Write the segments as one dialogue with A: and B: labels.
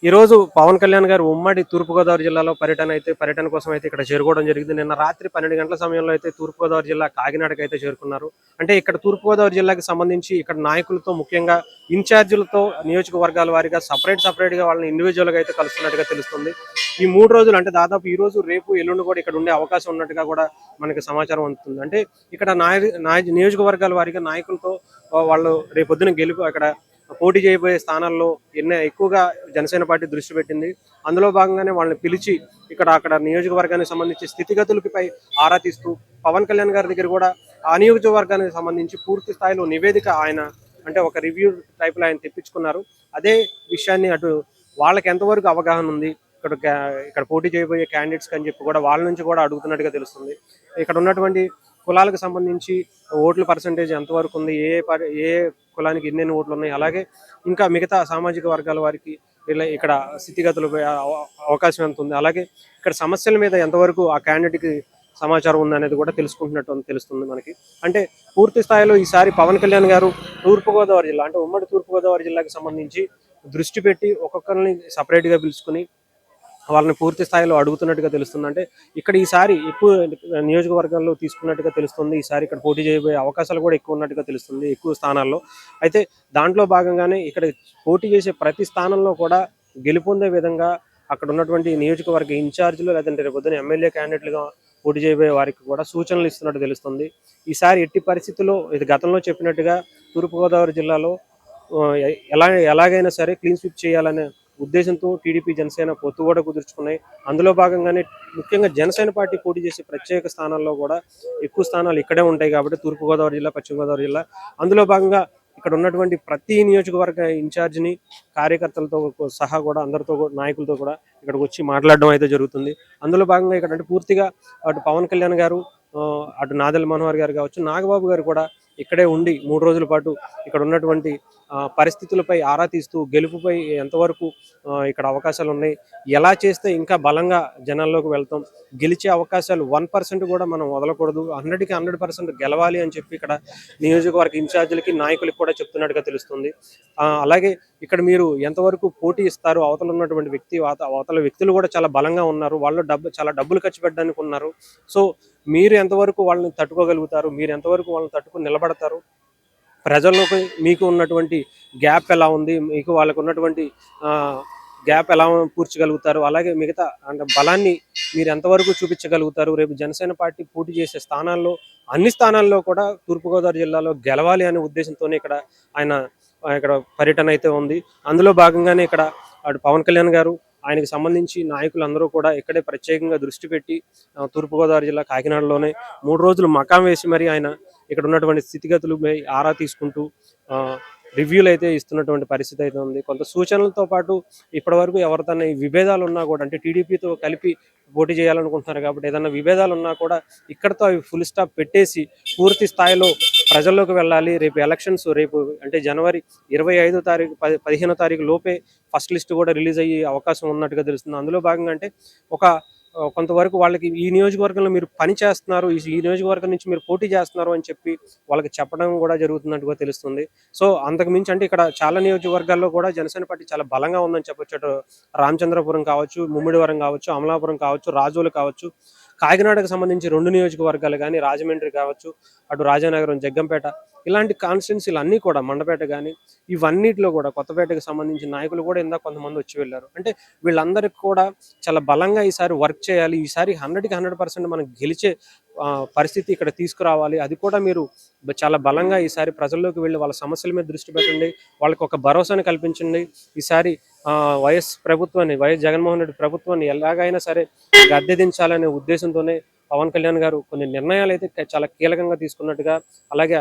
A: ఈరోజు పవన్ కళ్యాణ్ గారు ఉమ్మడి తూర్పుగోదావరి జిల్లాలో పర్యటన కోసం అయితే ఇక్కడ చేరుకోవడం జరిగింది. నిన్న రాత్రి 12 గంటల సమయంలో అయితే తూర్పుగోదావరి జిల్లా కాకినాడకి అయితే చేరుకున్నారు. అంటే ఇక్కడ తూర్పుగోదావరి జిల్లాకి సంబంధించి ఇక్కడ నాయకులతో ముఖ్యంగా ఇన్ఛార్జీలతో నియోజకవర్గాల వారీగా సపరేట్‌గా వాళ్ళని ఇండివిడ్యువల్‌గా అయితే కలుస్తున్నట్టుగా తెలుస్తుంది. ఈ 3 రోజులు అంటే దాదాపు ఈ రోజు, రేపు, ఎల్లుండి కూడా ఇక్కడ ఉండే అవకాశం ఉన్నట్టుగా కూడా మనకి సమాచారం అందుతుంది. అంటే ఇక్కడ నియోజకవర్గాల వారీగా నాయకులతో వాళ్ళు రేపొద్దున అక్కడ పోటీ చేయబోయే స్థానాల్లో ఎక్కువగా జనసేన పార్టీ దృష్టి పెట్టింది. అందులో భాగంగానే వాళ్ళని పిలిచి అక్కడ నియోజకవర్గానికి సంబంధించి స్థితిగతులపై ఆరా తీస్తూ పవన్ కళ్యాణ్ గారి దగ్గర కూడా ఆ నియోజకవర్గానికి సంబంధించి పూర్తి స్థాయిలో నివేదిక ఆయన అంటే ఒక రివ్యూ టైప్లో ఆయన తెప్పించుకున్నారు. అదే విషయాన్ని అటు వాళ్ళకి ఎంతవరకు అవగాహన ఉంది, ఇక్కడ పోటీ చేయబోయే క్యాండిడేట్స్ అని చెప్పి కూడా వాళ్ళ నుంచి కూడా అడుగుతున్నట్టుగా తెలుస్తుంది. ఇక్కడ ఉన్నటువంటి కులాలకు సంబంధించి ఓట్ల పర్సంటేజ్ ఎంతవరకు ఉంది, ఏ కులానికి ఎన్నెన్ని ఓట్లు ఉన్నాయి, అలాగే ఇంకా మిగతా సామాజిక వర్గాల వారికి ఇక్కడ స్థితిగతులపై అవకాశం ఎంత ఉంది, అలాగే ఇక్కడ సమస్యల మీద ఎంతవరకు ఆ క్యాండిడేట్కి సమాచారం ఉందనేది కూడా తెలుసుకుంటున్నట్టు తెలుస్తుంది మనకి. అంటే పూర్తి స్థాయిలో ఈసారి పవన్ కళ్యాణ్ గారు తూర్పుగోదావరి జిల్లా అంటే ఉమ్మడి తూర్పుగోదావరి జిల్లాకి సంబంధించి దృష్టి పెట్టి ఒక్కొక్కరిని సపరేట్గా పిలుచుకుని వాళ్ళని పూర్తి స్థాయిలో అడుగుతున్నట్టుగా తెలుస్తుంది. అంటే ఇక్కడ ఈసారి ఎక్కువ నియోజకవర్గాల్లో తీసుకున్నట్టుగా తెలుస్తుంది. ఈసారి ఇక్కడ పోటీ చేయబోయే అవకాశాలు కూడా ఎక్కువ ఉన్నట్టుగా తెలుస్తుంది ఎక్కువ స్థానాల్లో. అయితే దాంట్లో భాగంగానే ఇక్కడ పోటీ చేసే ప్రతి స్థానంలో కూడా గెలుపొందే విధంగా అక్కడ ఉన్నటువంటి నియోజకవర్గ ఇన్ఛార్జీలు లేదంటే రేపొద్దున ఎమ్మెల్యే క్యాండిడేట్లుగా పోటీ చేయబోయే వారికి కూడా సూచనలు ఇస్తున్నట్టు తెలుస్తుంది. ఈసారి ఎట్టి పరిస్థితుల్లో ఇది గతంలో చెప్పినట్టుగా తూర్పుగోదావరి జిల్లాలో ఎలాగైనా సరే క్లీన్ స్వీప్ చేయాలనే ఉద్దేశంతో టీడీపీ జనసేన పొత్తు కూడా కుదుర్చుకున్నాయి. అందులో భాగంగానే ముఖ్యంగా జనసేన పార్టీ పోటీ చేసే ప్రత్యేక స్థానాల్లో కూడా ఎక్కువ స్థానాలు ఇక్కడే ఉంటాయి కాబట్టి తూర్పుగోదావరి జిల్లా, పశ్చిమ గోదావరి జిల్లా, అందులో భాగంగా ఇక్కడ ఉన్నటువంటి ప్రతి నియోజకవర్గ ఇన్ఛార్జిని కార్యకర్తలతో సహా కూడా అందరితో నాయకులతో కూడా ఇక్కడికి వచ్చి మాట్లాడడం అయితే జరుగుతుంది. అందులో భాగంగా ఇక్కడ అంటే పూర్తిగా అటు పవన్ కళ్యాణ్ గారు, అటు నాదెళ్ల మనోహర్ గారు కావచ్చు, నాగబాబు గారు కూడా ఇక్కడే ఉండి 3 రోజుల పాటు ఇక్కడ ఉన్నటువంటి పరిస్థితులపై ఆరా తీస్తూ గెలుపుపై ఎంతవరకు ఇక్కడ అవకాశాలు ఉన్నాయి, ఎలా చేస్తే ఇంకా బలంగా జనాల్లోకి వెళ్తాం, గెలిచే అవకాశాలు 1% కూడా మనం వదలకూడదు, 100కి 100% గెలవాలి అని చెప్పి ఇక్కడ నియోజకవర్గ ఇన్ఛార్జీలకి నాయకులకి కూడా చెప్తున్నట్టుగా తెలుస్తుంది. అలాగే ఇక్కడ మీరు ఎంతవరకు పోటీ ఇస్తారు, అవతల ఉన్నటువంటి అవతల వ్యక్తులు కూడా చాలా బలంగా ఉన్నారు, వాళ్ళు చాలా డబ్బులు ఖర్చు పెట్టడానికి ఉన్నారు. సో మీరు ఎంతవరకు వాళ్ళని తట్టుకోగలుగుతారు, మీరు ఎంతవరకు వాళ్ళని తట్టుకుని నిలబడతారు, ప్రజల్లోకి మీకు ఉన్నటువంటి గ్యాప్ ఎలా ఉంది, మీకు వాళ్ళకు ఉన్నటువంటి గ్యాప్ ఎలా పూడ్చగలుగుతారు, అలాగే మిగతా అంటే బలాన్ని మీరు ఎంతవరకు చూపించగలుగుతారు, రేపు జనసేన పార్టీ పోటీ చేసే స్థానాల్లో అన్ని స్థానాల్లో కూడా తూర్పుగోదావరి జిల్లాలో గెలవాలి అనే ఉద్దేశంతోనే ఇక్కడ పర్యటన అయితే ఉంది. అందులో భాగంగానే ఇక్కడ అటు పవన్ కళ్యాణ్ గారు, ఆయనకు సంబంధించి నాయకులందరూ కూడా ఇక్కడే ప్రత్యేకంగా దృష్టి పెట్టి తూర్పుగోదావరి జిల్లా కాకినాడలోనే 3 రోజులు మకాం వేసి మరి ఆయన ఇక్కడ ఉన్నటువంటి స్థితిగతులపై ఆరా తీసుకుంటూ రివ్యూలు అయితే ఇస్తున్నటువంటి పరిస్థితి అయితే ఉంది. కొంత సూచనలతో పాటు ఇప్పటివరకు ఎవరితో ఈ విభేదాలు ఉన్నా కూడా అంటే టీడీపీతో కలిపి పోటీ చేయాలనుకుంటున్నారు కాబట్టి ఏదైనా విభేదాలు ఉన్నా కూడా ఇక్కడతో అవి ఫుల్ స్టాప్ పెట్టేసి పూర్తి స్థాయిలో ప్రజల్లోకి వెళ్ళాలి. రేపు ఎలక్షన్స్ రేపు అంటే జనవరి 25వ తారీఖు 15వ తారీఖు లోపే ఫస్ట్ లిస్ట్ కూడా రిలీజ్ అయ్యే అవకాశం ఉన్నట్టుగా తెలుస్తుంది. అందులో భాగంగా అంటే కొంతవరకు వాళ్ళకి ఈ నియోజకవర్గంలో మీరు పని చేస్తున్నారు, ఈ నియోజకవర్గం నుంచి మీరు పోటీ చేస్తున్నారు అని చెప్పి వాళ్ళకి చెప్పడం కూడా జరుగుతున్నట్టుగా తెలుస్తుంది. సో అంతకు మించి అంటే ఇక్కడ చాలా నియోజకవర్గాల్లో కూడా జనసేన పార్టీ చాలా బలంగా ఉందని చెప్పొచ్చు. అటు రామచంద్రపురం కావచ్చు, ముమ్మిడివరం కావచ్చు, అమలాపురం కావచ్చు, రాజోలు కావచ్చు, కాకినాడకు సంబంధించి 2 నియోజకవర్గాలు కానీ, రాజమండ్రి కావచ్చు, అటు రాజానగరం, జగ్గంపేట, ఇలాంటి కాన్స్టిట్యున్సీలు అన్నీ కూడా, మండపేట కానీ, ఇవన్నిటిలో కూడా కొత్తపేటకు సంబంధించిన నాయకులు కూడా ఇందాక కొంతమంది వచ్చి వెళ్ళారు. అంటే వీళ్ళందరికీ కూడా చాలా బలంగా ఈసారి వర్క్ చేయాలి, ఈసారి 100కి 100% మనం గెలిచే పరిస్థితి ఇక్కడ తీసుకురావాలి, అది కూడా మీరు చాలా బలంగా ఈసారి ప్రజల్లోకి వెళ్ళి వాళ్ళ సమస్యల మీద దృష్టి పెట్టండి, వాళ్ళకి ఒక భరోసాని కల్పించండి, ఈసారి వైఎస్ జగన్మోహన్ రెడ్డి ప్రభుత్వాన్ని ఎలాగైనా సరే గద్దె దించాలనే ఉద్దేశంతోనే పవన్ కళ్యాణ్ గారు కొన్ని నిర్ణయాలు అయితే చాలా కీలకంగా తీసుకున్నట్టుగా, అలాగే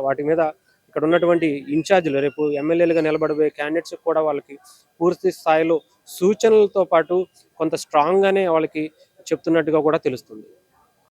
A: వాటి మీద ఇక్కడ ఉన్నటువంటి ఇన్ఛార్జీలు రేపు ఎమ్మెల్యేలుగా నిలబడబోయే క్యాండిడేట్స్ కూడా వాళ్ళకి పూర్తి స్థాయిలో సూచనలతో పాటు కొంత స్ట్రాంగ్గానే వాళ్ళకి చెప్తున్నట్టుగా కూడా తెలుస్తుంది.